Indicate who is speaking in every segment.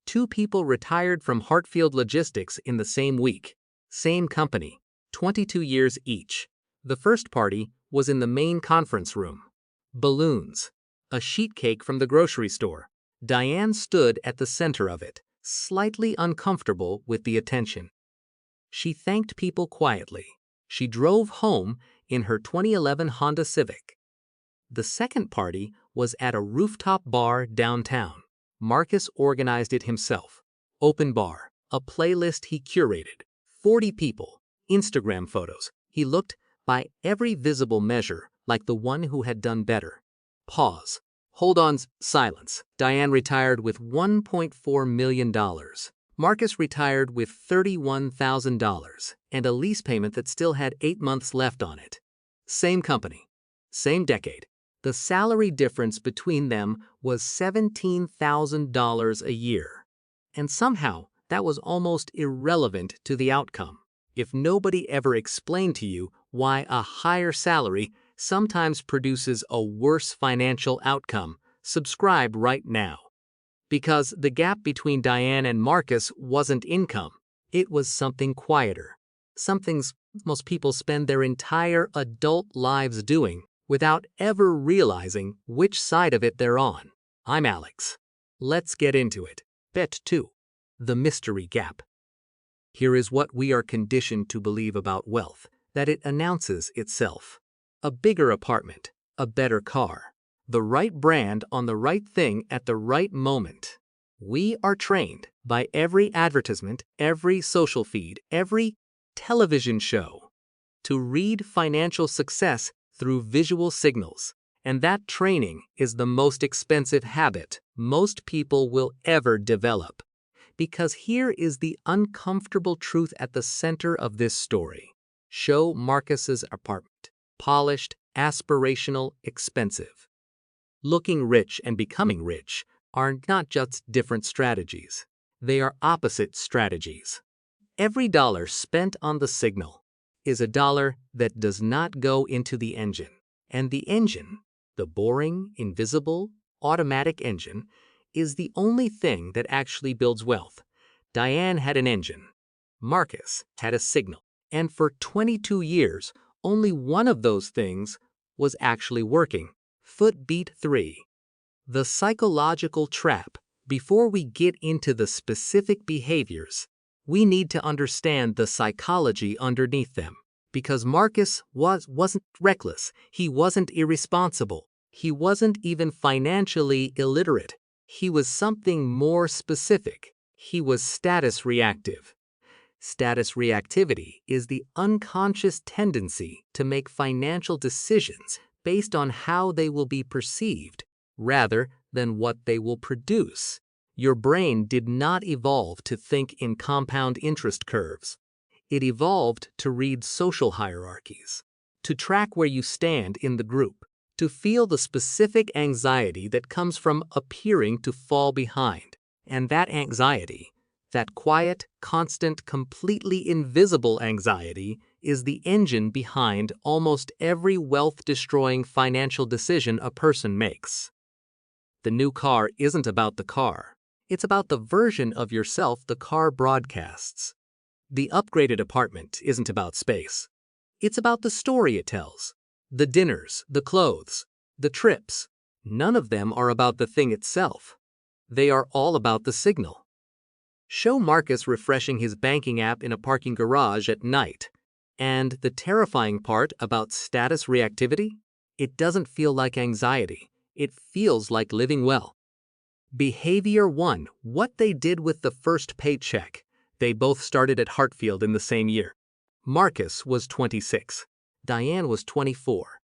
Speaker 1: Two people retired from Hartfield Logistics in the same week. Same company. 22 years each. The first party was in the main conference room. Balloons. A sheet cake from the grocery store. Diane stood at the center of it, slightly uncomfortable with the attention. She thanked people quietly. She drove home in her 2011 Honda Civic. The second party was at a rooftop bar downtown. Marcus organized it himself. Open bar, a playlist he curated, 40 people, Instagram photos. He looked, by every visible measure, like the one who had done better. Pause. Hold on, silence. Diane retired with $1.4 million. Marcus retired with $31,000 and a lease payment that still had 8 months left on it. Same company, same decade. The salary difference between them was $17,000 a year. And somehow, that was almost irrelevant to the outcome. If nobody ever explained to you why a higher salary sometimes produces a worse financial outcome, subscribe right now. Because the gap between Diane and Marcus wasn't income. It was something quieter. Something most people spend their entire adult lives doing without ever realizing which side of it they're on. I'm Alex. Let's get into it. Bet 2. The mystery gap. Here is what we are conditioned to believe about wealth, that it announces itself. A bigger apartment, a better car, the right brand on the right thing at the right moment. We are trained by every advertisement, every social feed, every television show to read financial success through visual signals. And that training is the most expensive habit most people will ever develop. Because here is the uncomfortable truth at the center of this story. Show Marcus's apartment. Polished, aspirational, expensive. Looking rich and becoming rich are not just different strategies. They are opposite strategies. Every dollar spent on the signal is a dollar that does not go into the engine. And the engine, the boring, invisible, automatic engine, is the only thing that actually builds wealth. Diane had an engine. Marcus had a signal. And for 22 years, only one of those things was actually working. Footbeat 3. The psychological trap. Before we get into the specific behaviors, we need to understand the psychology underneath them. Because Marcus wasn't reckless. He wasn't irresponsible. He wasn't even financially illiterate. He was something more specific. He was status reactive. Status reactivity is the unconscious tendency to make financial decisions based on how they will be perceived, rather than what they will produce. Your brain did not evolve to think in compound interest curves. It evolved to read social hierarchies, to track where you stand in the group, to feel the specific anxiety that comes from appearing to fall behind. And that anxiety, that quiet, constant, completely invisible anxiety, is the engine behind almost every wealth-destroying financial decision a person makes. The new car isn't about the car. It's about the version of yourself the car broadcasts. The upgraded apartment isn't about space. It's about the story it tells. The dinners, the clothes, the trips. None of them are about the thing itself. They are all about the signal. Show Marcus refreshing his banking app in a parking garage at night. And the terrifying part about status reactivity? It doesn't feel like anxiety. It feels like living well. Behavior 1. What they did with the first paycheck. They both started at Hartfield in the same year. Marcus was 26. Diane was 24.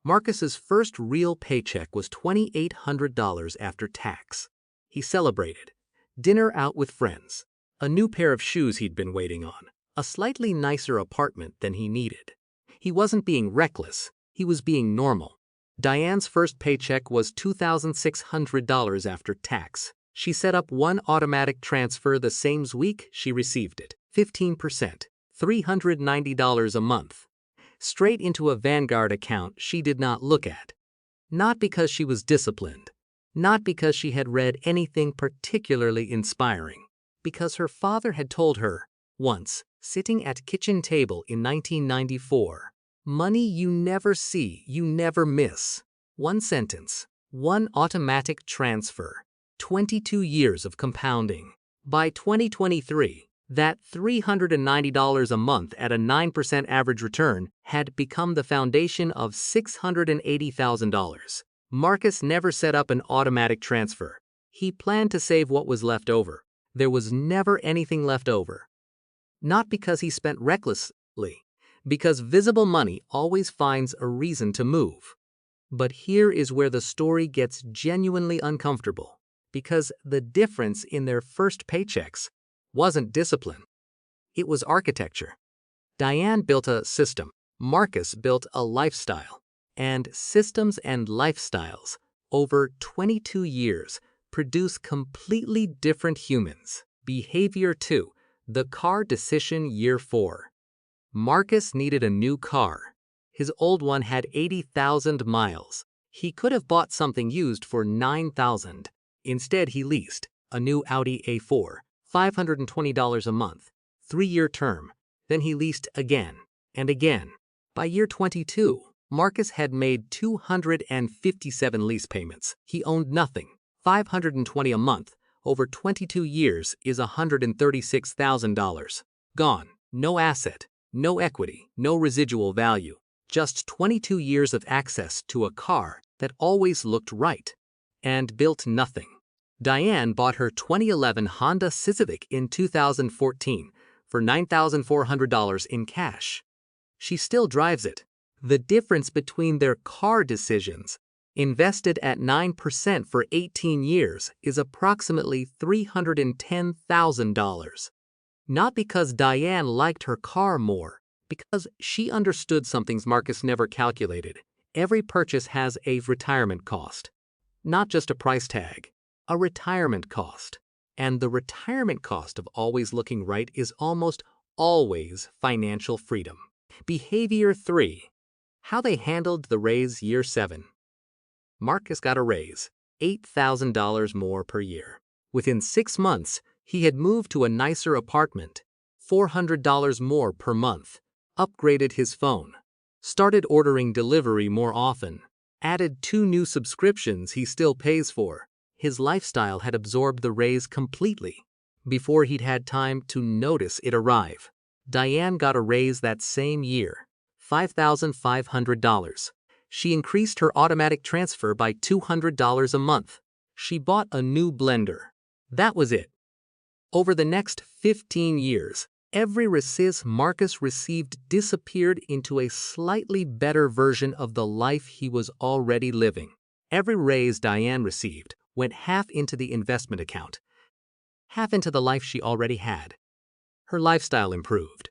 Speaker 1: Marcus's first real paycheck was $2,800 after tax. He celebrated. Dinner out with friends. A new pair of shoes he'd been waiting on. A slightly nicer apartment than he needed. He wasn't being reckless. He was being normal. Diane's first paycheck was $2,600 after tax. She set up one automatic transfer the same week she received it. 15%. $390 a month. Straight into a Vanguard account she did not look at. Not because she was disciplined, Not because she had read anything particularly inspiring, because her father had told her, once, sitting at kitchen table in 1994, "Money you never see, you never miss." One sentence, one automatic transfer, 22 years of compounding. By 2023, that $390 a month at a 9% average return had become the foundation of $680,000. Marcus never set up an automatic transfer. He planned to save what was left over. There was never anything left over. Not because he spent recklessly, because visible money always finds a reason to move. But here is where the story gets genuinely uncomfortable, because the difference in their first paychecks wasn't discipline. It was architecture. Diane built a system. Marcus built a lifestyle. And systems and lifestyles, over 22 years, produce completely different humans. Behavior 2. The car decision year 4. Marcus needed a new car. His old one had 80,000 miles. He could have bought something used for 9,000. Instead, he leased a new Audi A4, $520 a month, 3-year term. Then he leased again and again. By year 22, Marcus had made 257 lease payments. He owned nothing. $520 a month over 22 years is $136,000. Gone. No asset, no equity, no residual value. Just 22 years of access to a car that always looked right and built nothing. Diane bought her 2011 Honda Civic in 2014 for $9,400 in cash. She still drives it. The difference between their car decisions, invested at 9% for 18 years, is approximately $310,000. Not because Diane liked her car more, because she understood something Marcus never calculated. Every purchase has a retirement cost. Not just a price tag, a retirement cost. And the retirement cost of always looking right is almost always financial freedom. Behavior 3. How they handled the raise year 7. Marcus got a raise, $8,000 more per year. Within 6 months, he had moved to a nicer apartment, $400 more per month, upgraded his phone, started ordering delivery more often, added 2 new subscriptions he still pays for. His lifestyle had absorbed the raise completely before he'd had time to notice it arrive. Diane got a raise that same year, $5,500. She increased her automatic transfer by $200 a month. She bought a new blender. That was it. Over the next 15 years, every raise Marcus received disappeared into a slightly better version of the life he was already living. Every raise Diane received went half into the investment account, half into the life she already had. Her lifestyle improved,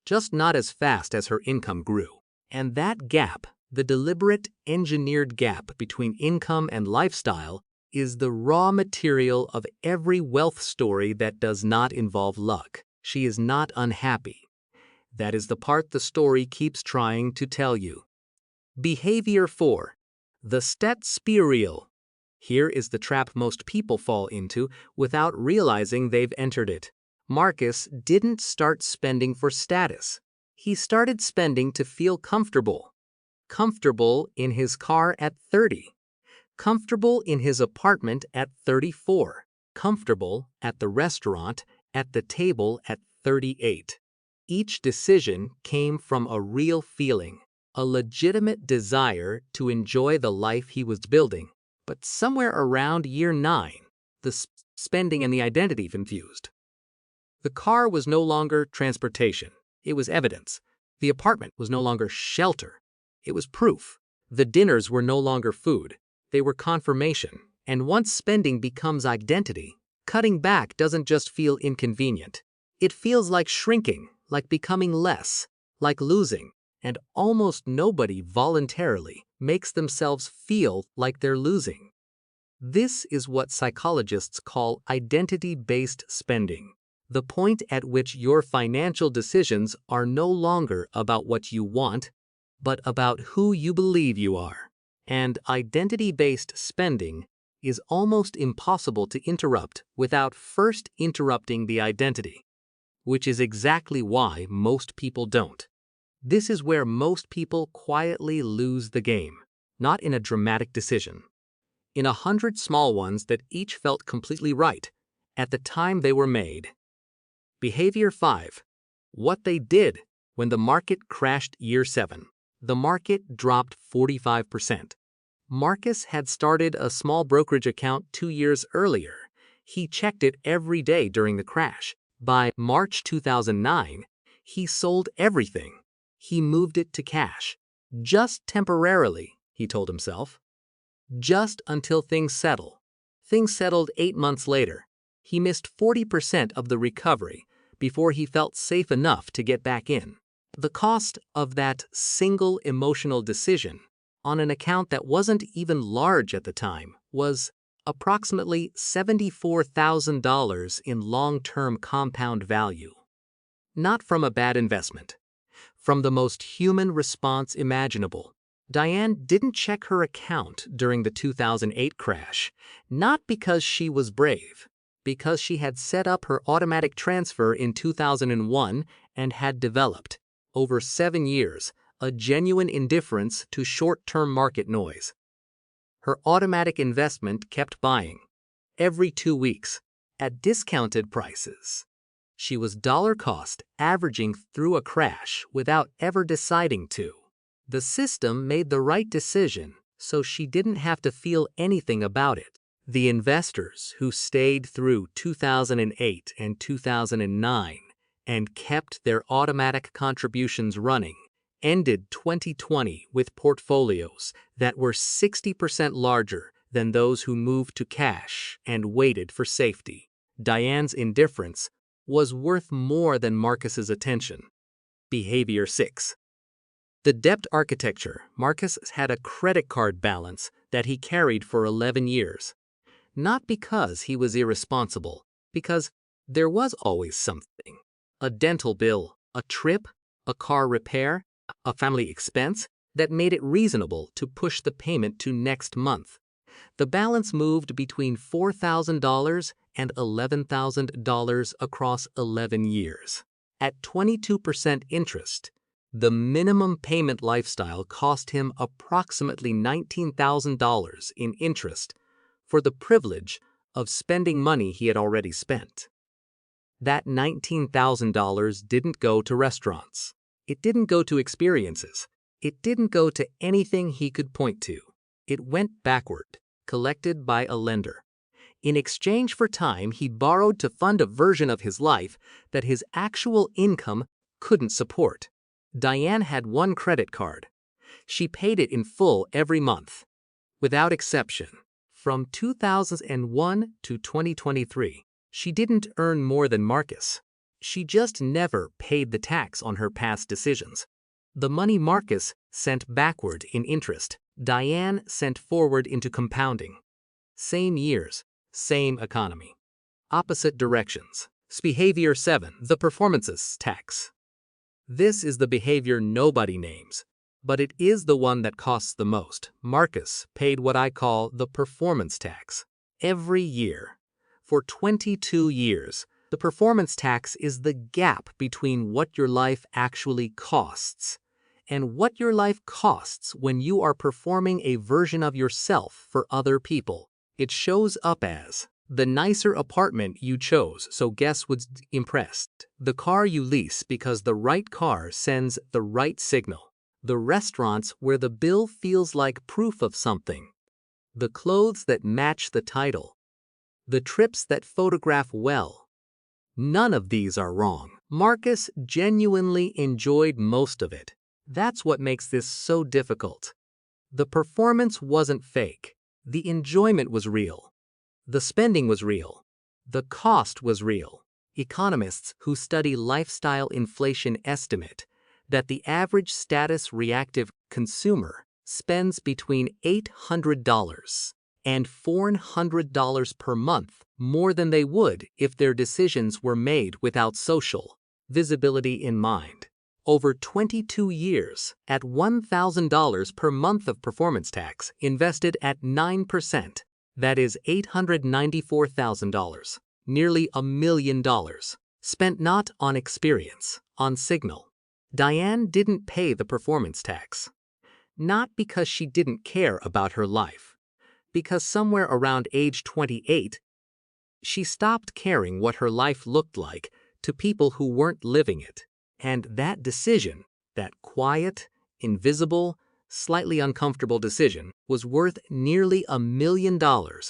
Speaker 1: just not as fast as her income grew. And that gap, the deliberate, engineered gap between income and lifestyle, is the raw material of every wealth story that does not involve luck. She is not unhappy. That is the part the story keeps trying to tell you. Behavior 4. The stat spiral. Here is the trap most people fall into without realizing they've entered it. Marcus didn't start spending for status. He started spending to feel comfortable. Comfortable in his car at 30. Comfortable in his apartment at 34. Comfortable at the restaurant, at the table at 38. Each decision came from a real feeling, a legitimate desire to enjoy the life he was building. But somewhere around year 9, the spending and the identity confused. The car was no longer transportation. It was evidence. The apartment was no longer shelter. It was proof. The dinners were no longer food. They were confirmation. And once spending becomes identity, cutting back doesn't just feel inconvenient. It feels like shrinking, like becoming less, like losing. And almost nobody voluntarily makes themselves feel like they're losing. This is what psychologists call identity-based spending. The point at which your financial decisions are no longer about what you want, but about who you believe you are. And identity-based spending is almost impossible to interrupt without first interrupting the identity, which is exactly why most people don't. This is where most people quietly lose the game, not in a dramatic decision. In 100 small ones that each felt completely right at the time they were made. Behavior 5. What they did when the market crashed year 7. The market dropped 45%. Marcus had started a small brokerage account 2 years earlier. He checked it every day during the crash. By March 2009, he sold everything. He moved it to cash. Just temporarily, he told himself. Just until things settle. Things settled 8 months later. He missed 40% of the recovery before he felt safe enough to get back in. The cost of that single emotional decision on an account that wasn't even large at the time was approximately $74,000 in long-term compound value. Not from a bad investment. From the most human response imaginable. Diane didn't check her account during the 2008 crash, not because she was brave, because she had set up her automatic transfer in 2001 and had developed, over 7 years, a genuine indifference to short-term market noise. Her automatic investment kept buying, every 2 weeks, at discounted prices. She was dollar cost averaging through a crash without ever deciding to. The system made the right decision, so she didn't have to feel anything about it. The investors who stayed through 2008 and 2009 and kept their automatic contributions running ended 2020 with portfolios that were 60% larger than those who moved to cash and waited for safety. Diane's indifference was worth more than Marcus's attention. Behavior 6. The debt architecture. Marcus had a credit card balance that he carried for 11 years. Not because he was irresponsible, because there was always something. A dental bill, a trip, a car repair, a family expense that made it reasonable to push the payment to next month. The balance moved between $4,000 and $11,000 across 11 years. At 22% interest, the minimum payment lifestyle cost him approximately $19,000 in interest for the privilege of spending money he had already spent. That $19,000 didn't go to restaurants. It didn't go to experiences. It didn't go to anything he could point to. It went backward, collected by a lender. In exchange for time he borrowed to fund a version of his life that his actual income couldn't support. Diane had one credit card. She paid it in full every month, without exception. From 2001 to 2023, she didn't earn more than Marcus. She just never paid the tax on her past decisions. The money Marcus sent backward in interest, Diane sent forward into compounding. Same years, same economy. Opposite directions. Behavior 7. The performances tax. This is the behavior nobody names, but it is the one that costs the most. Marcus paid what I call the performance tax. Every year. For 22 years, the performance tax is the gap between what your life actually costs and what your life costs when you are performing a version of yourself for other people. It shows up as the nicer apartment you chose so guests would impress, the car you lease because the right car sends the right signal, the restaurants where the bill feels like proof of something, the clothes that match the title, the trips that photograph well. None of these are wrong. Marcus genuinely enjoyed most of it. That's what makes this so difficult. The performance wasn't fake. The enjoyment was real. The spending was real. The cost was real. Economists who study lifestyle inflation estimate that the average status-reactive consumer spends between $800 and $400 per month more than they would if their decisions were made without social visibility in mind. Over 22 years, at $1,000 per month of performance tax invested at 9%, That is $894,000, nearly $1 million, spent not on experience, on signal. Diane didn't pay the performance tax. Not because she didn't care about her life. Because somewhere around age 28, she stopped caring what her life looked like to people who weren't living it. And that decision, that quiet, invisible, slightly uncomfortable decision, was worth nearly $1 million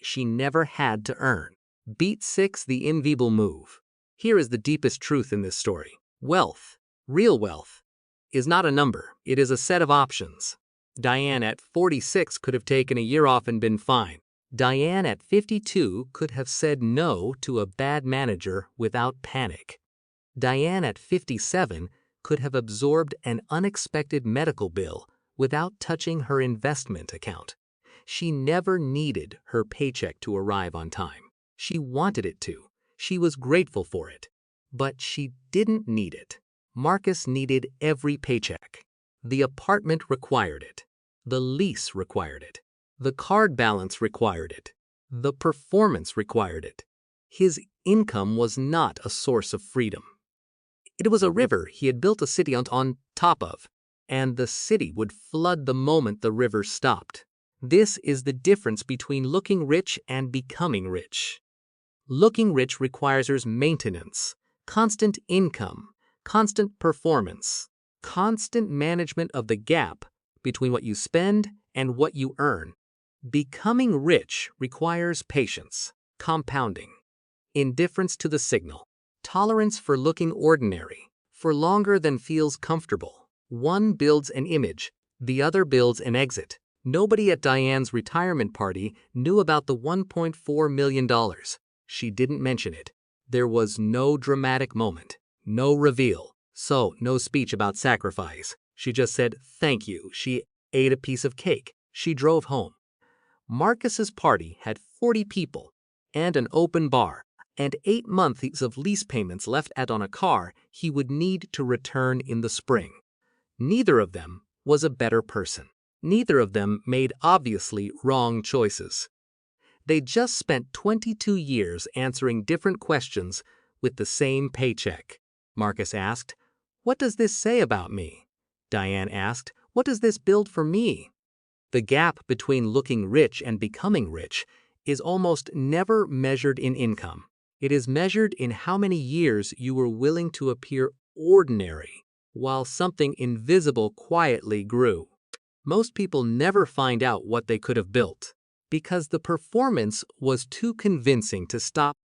Speaker 1: she never had to earn. Beat 6, the invisible move. Here is the deepest truth in this story. Wealth, real wealth, is not a number. It is a set of options. Diane at 46 could have taken a year off and been fine. Diane at 52 could have said no to a bad manager without panic. Diane at 57 could have absorbed an unexpected medical bill without touching her investment account. She never needed her paycheck to arrive on time. She wanted it to. She was grateful for it. But she didn't need it. Marcus needed every paycheck. The apartment required it. The lease required it. The card balance required it. The performance required it. His income was not a source of freedom. It was a river he had built a city on top of, and the city would flood the moment the river stopped. This is the difference between looking rich and becoming rich. Looking rich requires maintenance, constant income, constant performance, constant management of the gap between what you spend and what you earn. Becoming rich requires patience, compounding, indifference to the signal, tolerance for looking ordinary, for longer than feels comfortable. One builds an image, the other builds an exit. Nobody at Diane's retirement party knew about the $1.4 million. She didn't mention it. There was no dramatic moment, no reveal, so no speech about sacrifice. She just said, "Thank you." She ate a piece of cake. She drove home. Marcus's party had 40 people and an open bar and 8 months of lease payments left on a car he would need to return in the spring. Neither of them was a better person. Neither of them made obviously wrong choices. They just spent 22 years answering different questions with the same paycheck. Marcus asked, "What does this say about me?" Diane asked, "What does this build for me?" The gap between looking rich and becoming rich is almost never measured in income. It is measured in how many years you were willing to appear ordinary while something invisible quietly grew. Most people never find out what they could have built because the performance was too convincing to stop